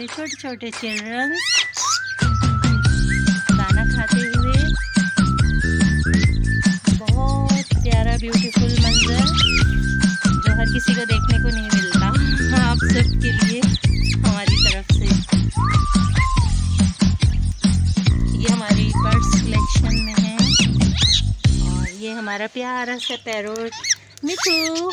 हमारे छोटे छोटे चिल्ड्रंस खाना खाते हुए। बहुत प्यारा ब्यूटीफुल मंजर जो हर किसी को देखने को नहीं मिलता। आप सबके लिए हमारी तरफ से ये हमारी बर्ड्स कलेक्शन में है। और ये हमारा प्यारा सा पैरोट मिठू।